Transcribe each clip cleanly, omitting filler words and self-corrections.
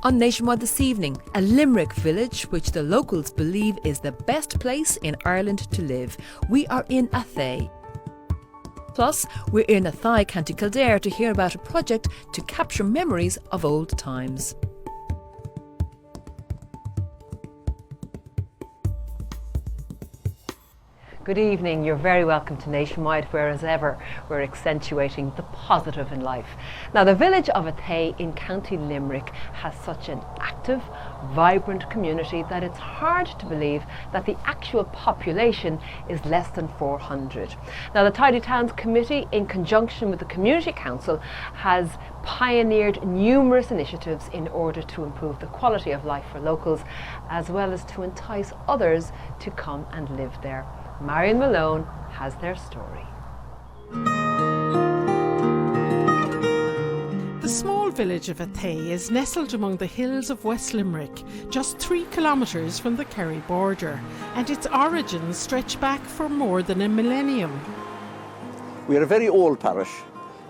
On Nationwide this evening, a Limerick village which the locals believe is the best place in Ireland to live. We are in Athea. Plus, we're in Athea, County Kildare to hear about a project to capture memories of old times. Good evening, you're very welcome to Nationwide, where as ever we're accentuating the positive in life. Now, the village of Athea in County Limerick has such an active, vibrant community that it's hard to believe that the actual population is less than 400. Now, the Tidy Towns Committee, in conjunction with the Community Council, has pioneered numerous initiatives in order to improve the quality of life for locals, as well as to entice others to come and live there. Marion Malone has their story. The small village of Athea is nestled among the hills of West Limerick, just 3 kilometres from the Kerry border, and its origins stretch back for more than a millennium. We are a very old parish.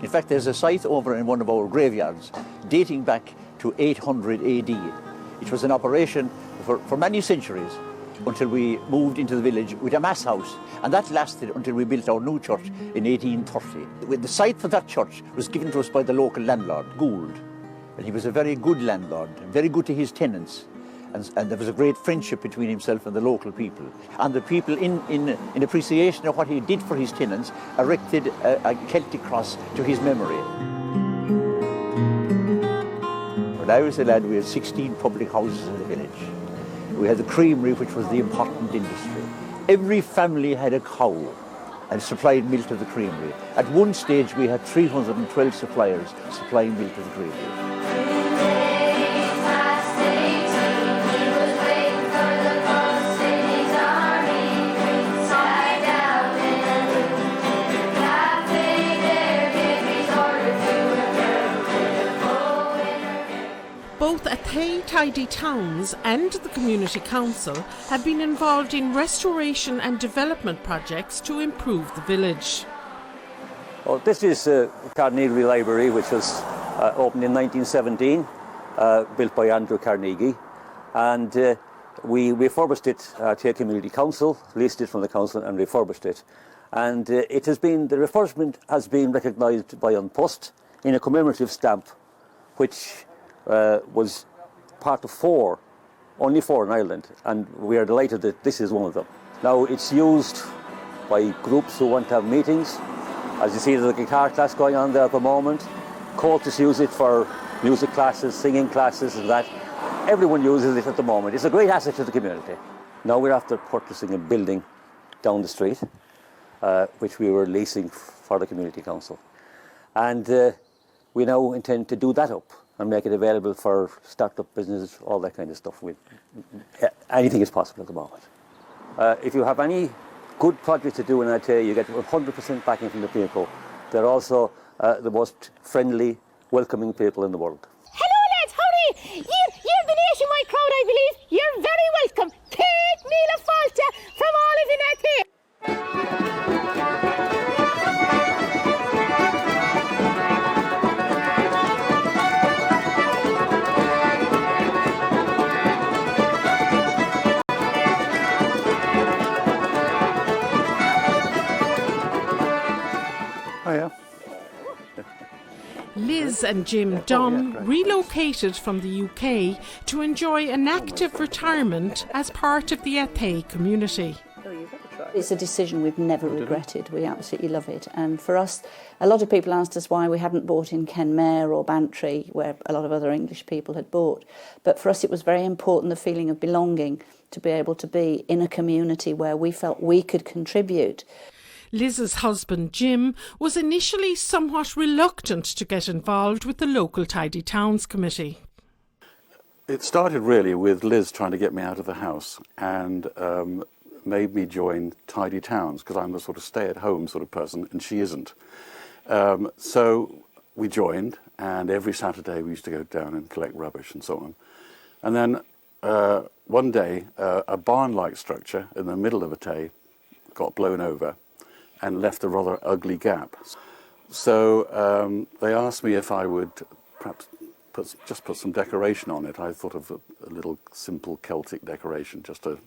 In fact, there's a site over in one of our graveyards dating back to 800 AD. It was in operation for many centuries, until we moved into the village with a mass house, and that lasted until we built our new church in 1830. The site for that church was given to us by the local landlord, Gould, and he was a very good landlord, very good to his tenants, and there was a great friendship between himself and the local people. And the people, in appreciation of what he did for his tenants, erected a Celtic cross to his memory. When I was a lad, we had 16 public houses in the village. We had the creamery, which was the important industry. Every family had a cow and supplied milk to the creamery. At one stage, we had 312 suppliers supplying milk to the creamery. Both Athea Tidy Towns and the Community Council have been involved in restoration and development projects to improve the village. Well, this is Carnegie Library, which was opened in 1917, built by Andrew Carnegie, and we refurbished it. Athea Community Council leased it from the council and refurbished it, and the refurbishment has been recognised by An Post in a commemorative stamp, which was part of only four in Ireland, and we are delighted that this is one of them. Now, it's used by groups who want to have meetings. As you see, there's a guitar class going on there at the moment. Cultists use it for music classes, singing classes and that. Everyone uses it at the moment. It's a great asset to the community. Now we're after purchasing a building down the street, which we were leasing for the Community Council. And we now intend to do that up and make it available for start-up businesses, all that kind of stuff. Anything is possible at the moment. If you have any good projects to do in Athea, you get 100% backing from the people. They're also the most friendly, welcoming people in the world. Hello lads, how are you? You're the Nationwide crowd, I believe. You're very welcome. Take Mila Falta from Olive in Athea. Liz and Jim Dunn relocated from the UK to enjoy an active retirement as part of the Athea community. It's a decision we've never regretted. We absolutely love it. And for us, a lot of people asked us why we hadn't bought in Kenmare or Bantry, where a lot of other English people had bought. But for us, it was very important, the feeling of belonging, to be able to be in a community where we felt we could contribute. Liz's husband Jim was initially somewhat reluctant to get involved with the local Tidy Towns Committee. It started really with Liz trying to get me out of the house and made me join Tidy Towns, because I'm a sort of stay-at-home sort of person and she isn't. So we joined, and every Saturday we used to go down and collect rubbish and so on. And then one day a barn-like structure in the middle of Athea got blown over and left a rather ugly gap. So they asked me if I would perhaps just put some decoration on it. I thought of a little simple Celtic decoration just to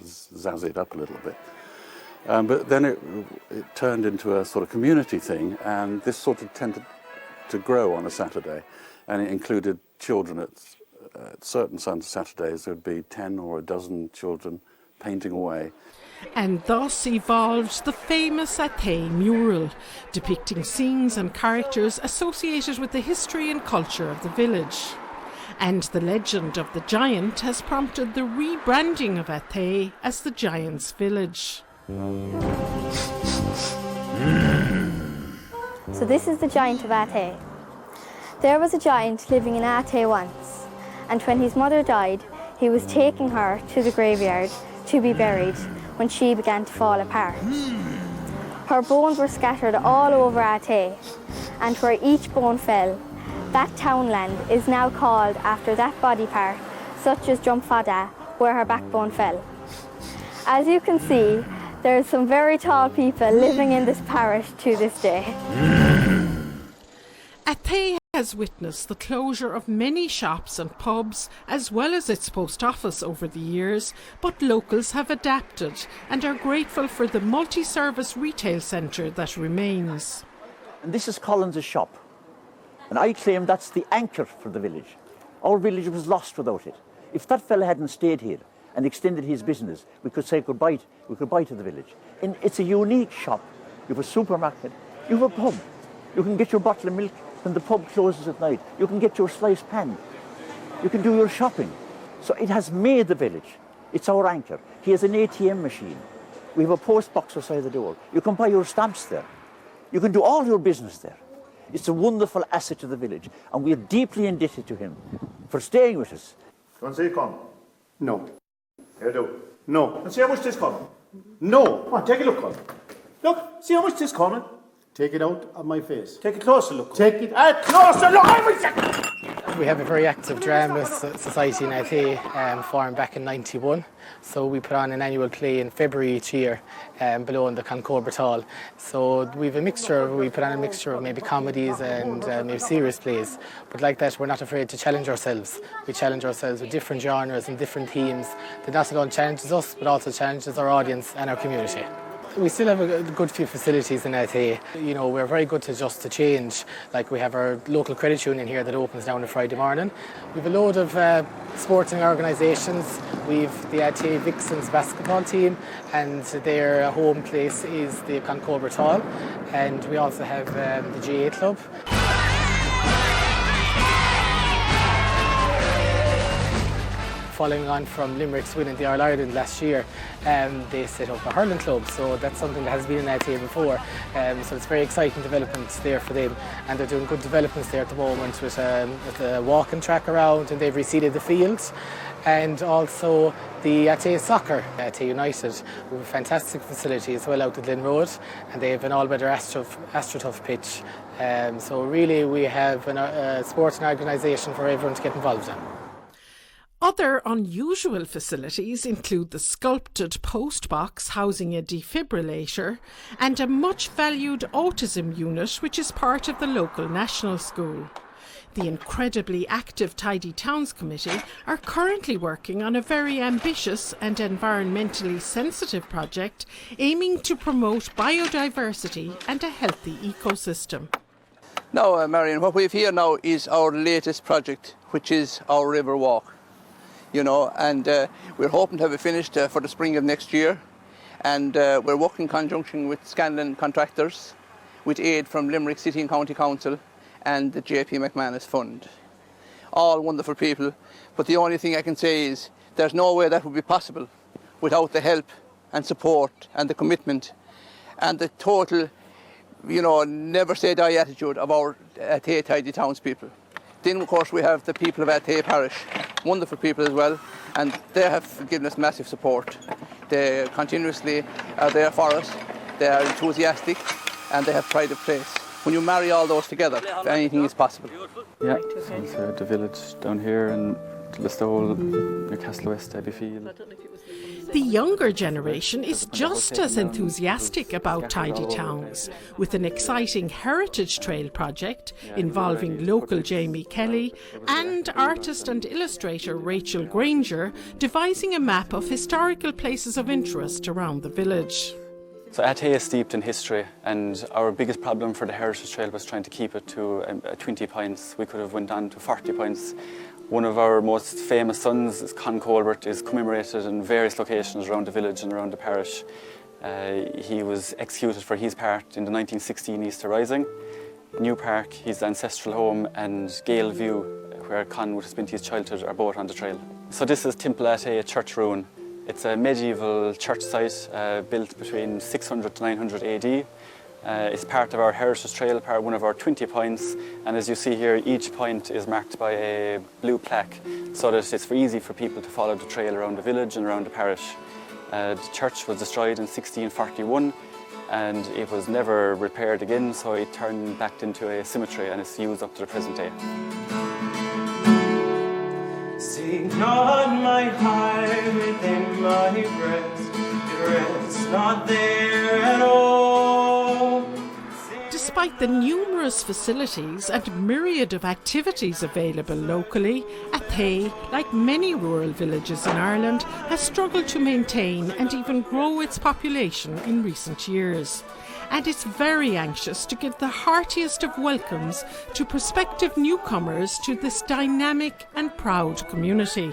zazz it up a little bit. But then it turned into a sort of community thing, and this sort of tended to grow on a Saturday, and it included children at certain Saturdays. There would be 10 or a dozen children painting away. And thus evolved the famous Athea mural, depicting scenes and characters associated with the history and culture of the village. And the legend of the giant has prompted the rebranding of Athea as the Giant's Village. So this is the giant of Athea. There was a giant living in Athea once, and when his mother died, he was taking her to the graveyard to be buried when she began to fall apart. Her bones were scattered all over Athea, and where each bone fell, that townland is now called after that body part, such as Drumfada, where her backbone fell. As you can see, there are some very tall people living in this parish to this day. Athea has witnessed the closure of many shops and pubs, as well as its post office over the years, but locals have adapted and are grateful for the multi-service retail centre that remains. And this is Collins' shop. And I claim that's the anchor for the village. Our village was lost without it. If that fella hadn't stayed here and extended his business, we could say goodbye to the village. And it's a unique shop. You have a supermarket, you have a pub. You can get your bottle of milk when the pub closes at night. You can get your sliced pan. You can do your shopping. So it has made the village. It's our anchor. He has an ATM machine. We have a post box outside the door. You can buy your stamps there. You can do all your business there. It's a wonderful asset to the village, and we are deeply indebted to him for staying with us. Do you want to see it come? No. Here, do. No. And see how much this coming? No. Come on, take a look, Colin. Look, see how much this coming? Take it out of my face. Take a closer look. Take it a closer look. We have a very active drama society in Athea, formed back in '91. So we put on an annual play in February each year, below in the Concorbert Hall. So we put on a mixture of maybe comedies and maybe serious plays. But like that, we're not afraid to challenge ourselves. We challenge ourselves with different genres and different themes that not alone challenges us, but also challenges our audience and our community. We still have a good few facilities in Athea. You know, we're very good to adjust to change. Like we have our local credit union here that opens down on Friday morning. We've a load of sporting organisations. We've the Athea Vixens basketball team, and their home place is the Concorbert Hall. And we also have the GA club. Following on from Limerick's winning the All-Ireland last year, they set up a hurling club, so that's something that has been in Athea before. So it's very exciting developments there for them, and they're doing good developments there at the moment with a walking track around, and they've reseeded the fields. And also the Athea Soccer, Athea United, we have a fantastic facility as well out at Lynn Road, and they have an all-weather AstroTurf pitch. So really we have a sporting organisation for everyone to get involved in. Other unusual facilities include the sculpted post box housing a defibrillator and a much valued autism unit which is part of the local national school. The incredibly active Tidy Towns Committee are currently working on a very ambitious and environmentally sensitive project aiming to promote biodiversity and a healthy ecosystem. Now, Marion, what we have here now is our latest project, which is our river walk. You know, and we're hoping to have it finished for the spring of next year. And we're working in conjunction with Scanlon Contractors, with aid from Limerick City and County Council and the JP McManus Fund. All wonderful people, but the only thing I can say is there's no way that would be possible without the help and support and the commitment and the total, you know, never say die attitude of our Athea Tidy Towns people. Then, of course, we have the people of Athea Parish, wonderful people as well, and they have given us massive support. They continuously are there for us, they are enthusiastic, and they have pride of place. When you marry all those together, anything is possible. Yeah, so the village down here and Listowel, Newcastle West, Abbeyfield. The younger generation is just as enthusiastic about tidy towns, with an exciting heritage trail project involving local Jamie Kelly and artist and illustrator Rachel Granger devising a map of historical places of interest around the village. So Athea is steeped in history, and our biggest problem for the Heritage Trail was trying to keep it to 20 points. We could have went on to 40 points. One of our most famous sons, Con Colbert, is commemorated in various locations around the village and around the parish. He was executed for his part in the 1916 Easter Rising. New Park, his ancestral home, and Gale View, where Con would have spent his childhood, are both on the trail. So this is Temple Athea church ruin. It's a medieval church site built between 600 to 900 AD. It's part of our Heritage Trail, one of our 20 points, and as you see here, each point is marked by a blue plaque so that it's easy for people to follow the trail around the village and around the parish. The church was destroyed in 1641 and it was never repaired again, so it turned back into a cemetery and it's used up to the present day. Sing not my heart within my breast, it rests not there at all. Despite the numerous facilities and myriad of activities available locally, Athea, like many rural villages in Ireland, has struggled to maintain and even grow its population in recent years. And it's very anxious to give the heartiest of welcomes to prospective newcomers to this dynamic and proud community.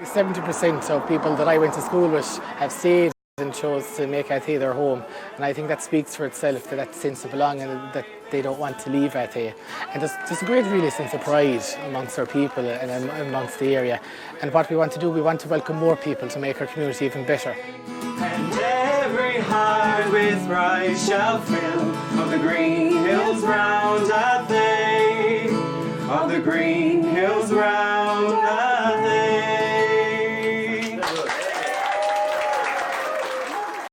70% of people that I went to school with have stayed and chose to make Athea their home, and I think that speaks for itself, to that sense of belonging, and that they don't want to leave Athea. And there's a great really sense of pride amongst our people and amongst the area, and what we want to do, we want to welcome more people to make our community even better. And every heart with pride shall fill of the green hills round Athea, of the green hills round